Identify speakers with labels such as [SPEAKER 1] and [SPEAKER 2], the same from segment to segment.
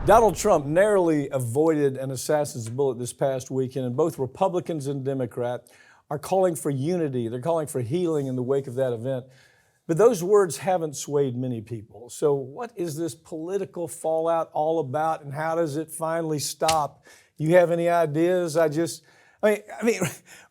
[SPEAKER 1] Donald Trump narrowly avoided an assassin's bullet this past weekend, and both Republicans and Democrats are calling for unity. They're calling for healing in the wake of that event. But those words haven't swayed many people. So what is this political fallout all about, and how does it finally stop? You have any ideas? I mean,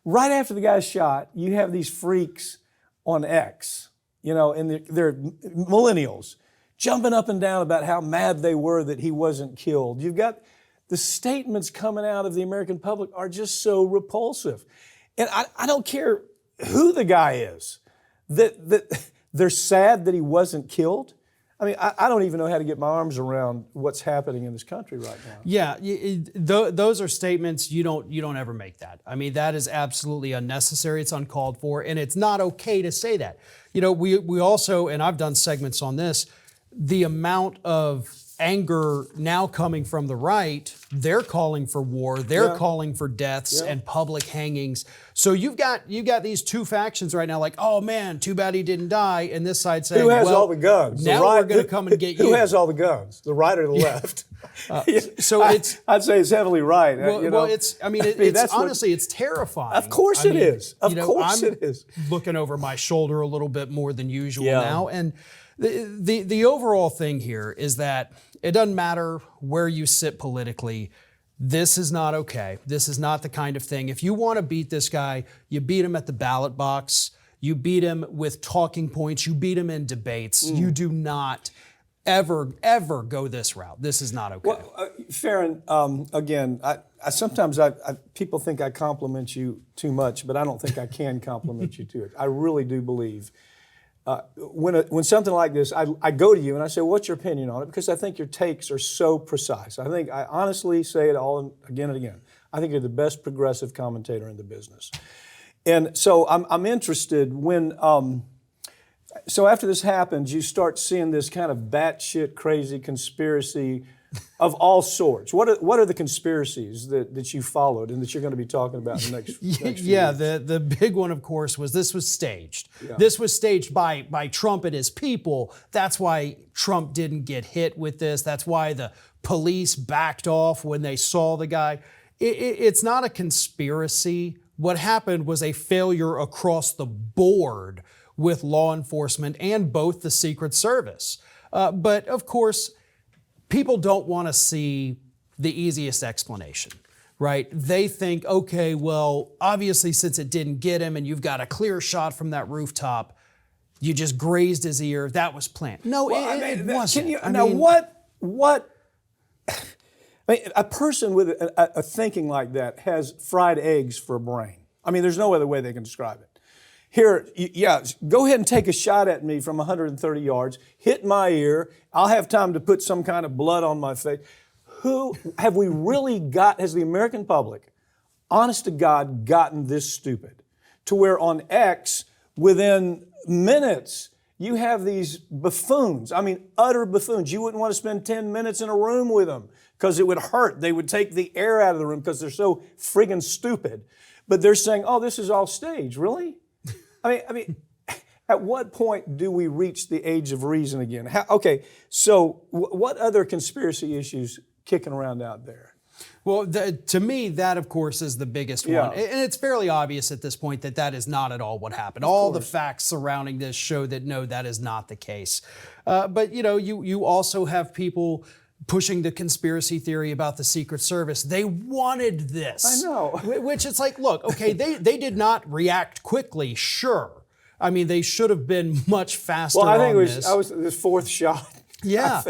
[SPEAKER 1] right after the guy's shot, you have these freaks on X, and they're millennials, jumping up and down about how mad they were that he wasn't killed. You've got the statements coming out of the American public are just so repulsive. And I don't care who the guy is, that they're sad that he wasn't killed. I mean, I don't even know how to get my arms around what's happening in this country right now.
[SPEAKER 2] Yeah, those are statements you don't ever make that. I mean, that is absolutely unnecessary. It's uncalled for, and it's not okay to say that. We also, and I've done segments on this, the amount of anger now coming from the right, they're calling for war, they're calling for deaths and public hangings. So you've got these two factions right now, like, oh man, too bad he didn't die, and this side saying,
[SPEAKER 1] who has all the guns?
[SPEAKER 2] Now we're going to come and get you.
[SPEAKER 1] Who has all the guns? The right or the left?
[SPEAKER 2] So
[SPEAKER 1] I'd say it's heavily right.
[SPEAKER 2] It's honestly, it's terrifying.
[SPEAKER 1] Of course it is. Of course
[SPEAKER 2] I'm
[SPEAKER 1] it is.
[SPEAKER 2] Looking over my shoulder a little bit more than usual now, and the overall thing here is that it doesn't matter where you sit politically. This is not okay. This is not the kind of thing. If you want to beat this guy, you beat him at the ballot box. You beat him with talking points. You beat him in debates. You do not ever go this route. This is not okay.
[SPEAKER 1] Well, Farron, again, sometimes people think I compliment you too much, but I don't think I can compliment you too much. I really do believe when something like this, I go to you and I say, what's your opinion on it? Because I think your takes are so precise. I honestly say it all again and again. I think you're the best progressive commentator in the business. And so I'm interested when, so after this happens, you start seeing this kind of batshit crazy conspiracy of all sorts. What are the conspiracies that you followed and that you're going to be talking about in the next few weeks?
[SPEAKER 2] The big one, of course, was this was staged. Yeah. This was staged by Trump and his people. That's why Trump didn't get hit with this. That's why the police backed off when they saw the guy. It's not a conspiracy. What happened was a failure across the board with law enforcement and both the Secret Service. But of course, people don't want to see the easiest explanation, right? They think, okay, well, obviously since it didn't get him and you've got a clear shot from that rooftop, you just grazed his ear, that was planned. No, it wasn't.
[SPEAKER 1] What? A person with a thinking like that has fried eggs for a brain. I mean, there's no other way they can describe it. Here, go ahead and take a shot at me from 130 yards, hit my ear, I'll have time to put some kind of blood on my face. Have we really has the American public, honest to God, gotten this stupid? To where on X, within minutes, you have these buffoons, utter buffoons. You wouldn't want to spend 10 minutes in a room with them because it would hurt. They would take the air out of the room because they're so friggin' stupid. But they're saying, oh, this is all staged. Really? I mean, at what point do we reach the age of reason again? So what other conspiracy issues kicking around out there?
[SPEAKER 2] Well, to me, that, of course, is the biggest one. And it's fairly obvious at this point that is not at all what happened. All the facts surrounding this show that, no, that is not the case. But, you also have people pushing the conspiracy theory about the Secret Service. They wanted this.
[SPEAKER 1] I know.
[SPEAKER 2] Which it's like, look, okay, they did not react quickly, sure. I mean, they should have been much faster on this.
[SPEAKER 1] I was the fourth shot.
[SPEAKER 2] Yeah.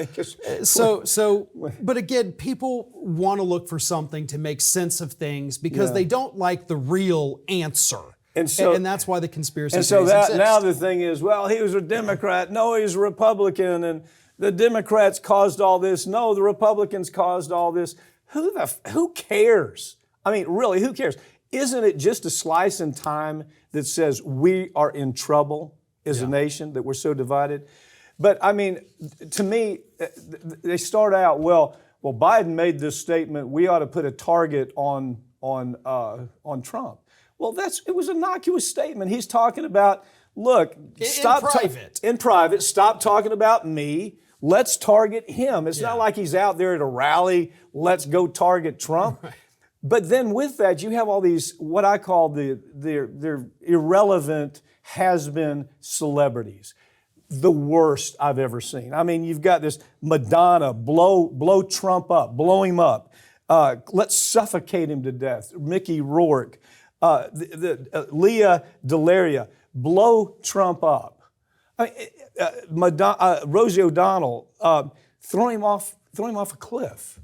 [SPEAKER 2] But again, people want to look for something to make sense of things because they don't like the real answer. And that's why the conspiracy theories exist.
[SPEAKER 1] Now the thing is, well, he was a Democrat. No, he's a Republican. And the Democrats caused all this. No, the Republicans caused all this. Who cares? I mean, really, who cares? Isn't it just a slice in time that says we are in trouble as a nation, that we're so divided? But I mean, to me, they start out, well, Biden made this statement, we ought to put a target on Trump. Well, it was an innocuous statement. He's talking about, look,
[SPEAKER 2] in private,
[SPEAKER 1] stop talking about me. Let's target him. It's not like he's out there at a rally. Let's go target Trump. Right. But then with that, you have all these, what I call they're irrelevant has-been celebrities. The worst I've ever seen. I mean, you've got this Madonna, blow Trump up, blow him up. Let's suffocate him to death. Mickey Rourke, Leah Delaria, blow Trump up. I mean, Rosie O'Donnell, throw him off a cliff.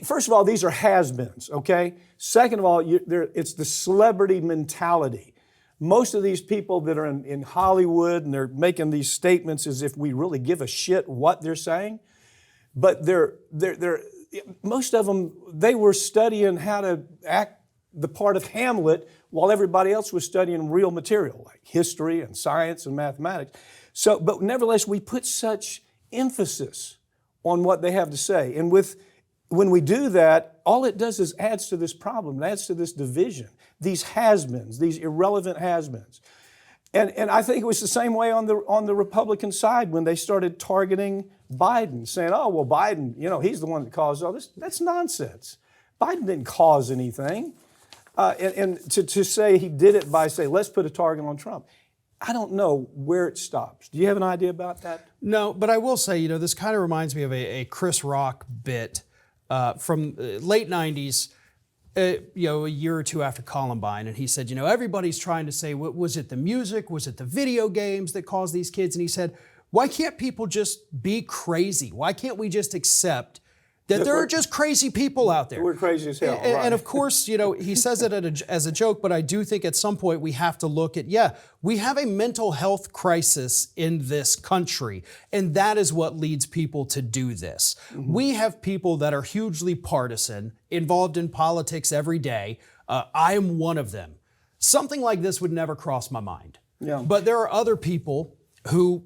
[SPEAKER 1] First of all, these are has-beens, okay? Second of all, it's the celebrity mentality. Most of these people that are in Hollywood and they're making these statements as if we really give a shit what they're saying, but most of them, they were studying how to act the part of Hamlet while everybody else was studying real material like history and science and mathematics. So, but nevertheless, we put such emphasis on what they have to say. And when we do that, all it does is adds to this problem, it adds to this division, these has-beens, these irrelevant has-beens. And I think it was the same way on the Republican side when they started targeting Biden, saying, oh, well, Biden, he's the one that caused all this. That's nonsense. Biden didn't cause anything. And to say he did it by saying, let's put a target on Trump. I don't know where it stops. Do you have an idea about that?
[SPEAKER 2] No, but I will say, this kind of reminds me of a Chris Rock bit from late 90s, a year or two after Columbine. And he said, everybody's trying to say, was it the music? Was it the video games that caused these kids? And he said, why can't people just be crazy? Why can't we just accept that there are just crazy people out there?
[SPEAKER 1] We're crazy as hell.
[SPEAKER 2] And of course, he says it as a joke, but I do think at some point we have to look at, we have a mental health crisis in this country, and that is what leads people to do this. Mm-hmm. We have people that are hugely partisan, involved in politics every day. I am one of them. Something like this would never cross my mind. Yeah. But there are other people who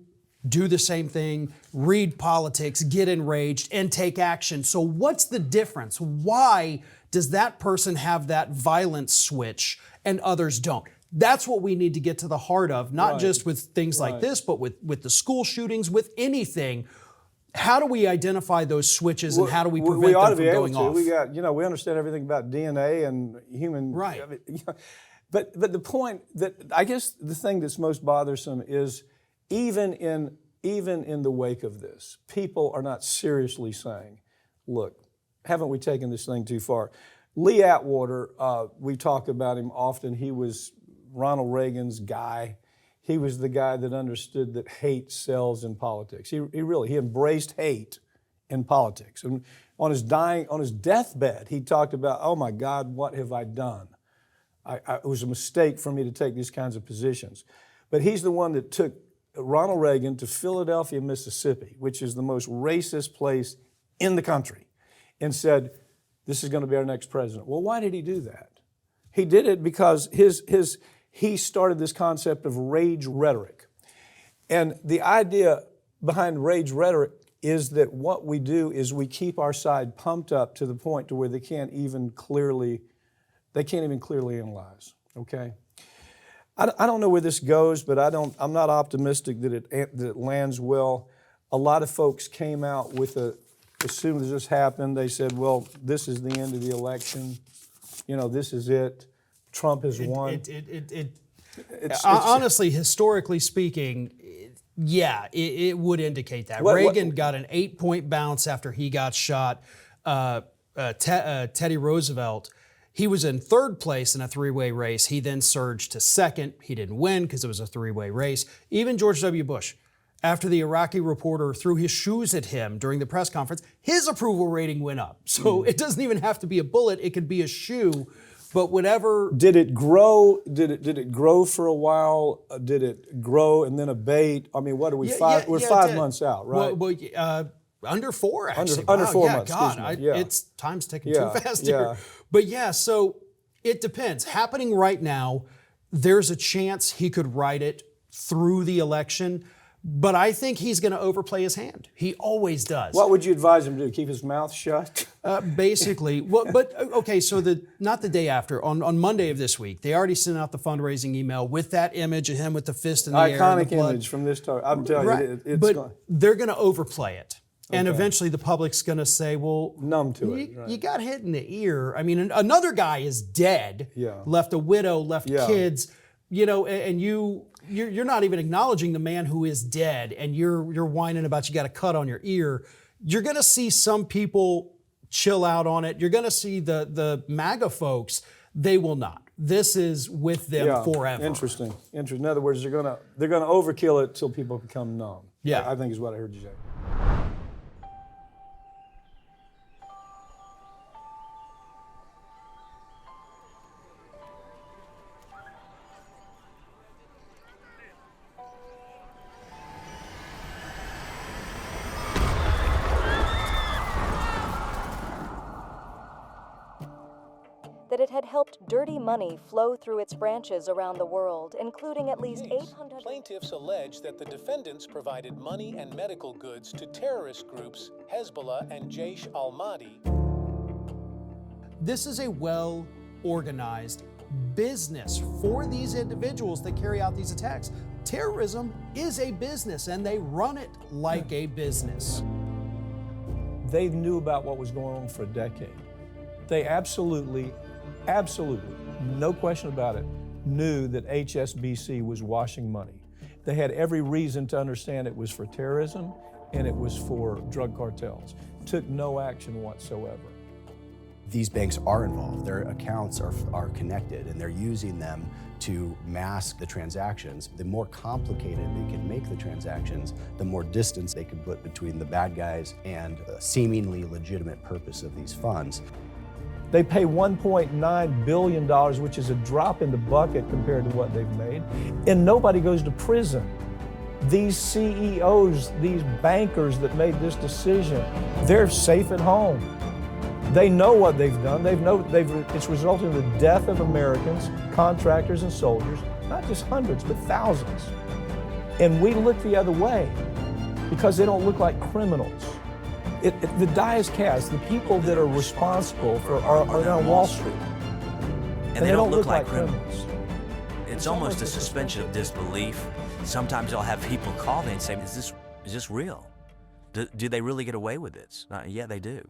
[SPEAKER 2] do the same thing, read politics, get enraged, and take action. So what's the difference? Why does that person have that violence switch and others don't? That's what we need to get to the heart of, not just with things like this, but with the school shootings, with anything. How do we identify those switches and how do we prevent them from going off?
[SPEAKER 1] We got, we understand everything about DNA and human.
[SPEAKER 2] Right.
[SPEAKER 1] But the point that, I guess the thing that's most bothersome is even in the wake of this, people are not seriously saying, look, haven't we taken this thing too far? Lee Atwater, we talk about him often. He was Ronald Reagan's guy. He was the guy that understood that hate sells in politics. He embraced hate in politics. And on his deathbed, he talked about, oh my God, what have I done? It was a mistake for me to take these kinds of positions. But he's the one that took Ronald Reagan to Philadelphia, Mississippi, which is the most racist place in the country, and said, this is going to be our next president. Well, why did he do that? He did it because he started this concept of rage rhetoric. And the idea behind rage rhetoric is that what we do is we keep our side pumped up to the point to where they can't even clearly analyze, okay? I don't know where this goes, but I'm not optimistic that it lands well. A lot of folks came out with as soon as this happened, they said, well, this is the end of the election. This is it. Trump has won.
[SPEAKER 2] Honestly, historically speaking, it would indicate that. Reagan got an 8-point bounce after he got shot. Teddy Roosevelt, he was in third place in a three-way race. He then surged to second. He didn't win because it was a three-way race. Even George W. Bush, after the Iraqi reporter threw his shoes at him during the press conference, his approval rating went up. So it doesn't even have to be a bullet. It could be a shoe. But whatever.
[SPEAKER 1] Did it grow? Did it grow for a while? Did it grow and then abate? I mean, what are we? We're 5 months out, right?
[SPEAKER 2] Well, under 4 actually.
[SPEAKER 1] Under 4
[SPEAKER 2] yeah,
[SPEAKER 1] months.
[SPEAKER 2] God, it's time's ticking too fast here. But so it depends. Happening right now, there's a chance he could ride it through the election. But I think he's going to overplay his hand. He always does.
[SPEAKER 1] What would you advise him to do? Keep his mouth shut?
[SPEAKER 2] Basically, okay, so not the day after, on Monday of this week, they already sent out the fundraising email with that image of him with the fist in the air. And
[SPEAKER 1] Iconic
[SPEAKER 2] the blood.
[SPEAKER 1] image from this time. I'm telling you, it's
[SPEAKER 2] but
[SPEAKER 1] gone.
[SPEAKER 2] they're going to overplay it. And eventually the public's going to say, well,
[SPEAKER 1] Numb to it.
[SPEAKER 2] You got hit in the ear. I mean, another guy is dead, left a widow, left kids, and you're not even acknowledging the man who is dead, and you're whining about you got a cut on your ear. You're going to see some people chill out on it. You're going to see the MAGA folks, they will not. This is with them forever.
[SPEAKER 1] Interesting. In other words, they're gonna overkill it till people become numb.
[SPEAKER 2] Yeah.
[SPEAKER 1] I think is what I heard you say.
[SPEAKER 3] That it had helped dirty money flow through its branches around the world, including at least 800...
[SPEAKER 4] Plaintiffs allege that the defendants provided money and medical goods to terrorist groups Hezbollah and Jaish al-Mahdi.
[SPEAKER 2] This is a well-organized business for these individuals that carry out these attacks. Terrorism is a business, and they run it like a business.
[SPEAKER 1] They knew about what was going on for a decade. They absolutely, no question about it, knew that HSBC was washing money. They had every reason to understand it was for terrorism and it was for drug cartels. Took no action whatsoever.
[SPEAKER 5] These banks are involved. Their accounts are connected, and they're using them to mask the transactions. The more complicated they can make the transactions, the more distance they can put between the bad guys and the seemingly legitimate purpose of these funds.
[SPEAKER 1] They pay $1.9 billion, which is a drop in the bucket compared to what they've made, and nobody goes to prison. These CEOs, these bankers that made this decision, they're safe at home. They know what they've done. It's resulted in the death of Americans, contractors and soldiers, not just hundreds, but thousands. And we look the other way because they don't look like criminals. The die is cast. The people that are responsible are on Wall Street.
[SPEAKER 6] And they don't look like criminals. It's almost a suspension of disbelief. Sometimes I'll have people call me and say, is this real? Do they really get away with this? Yeah, they do.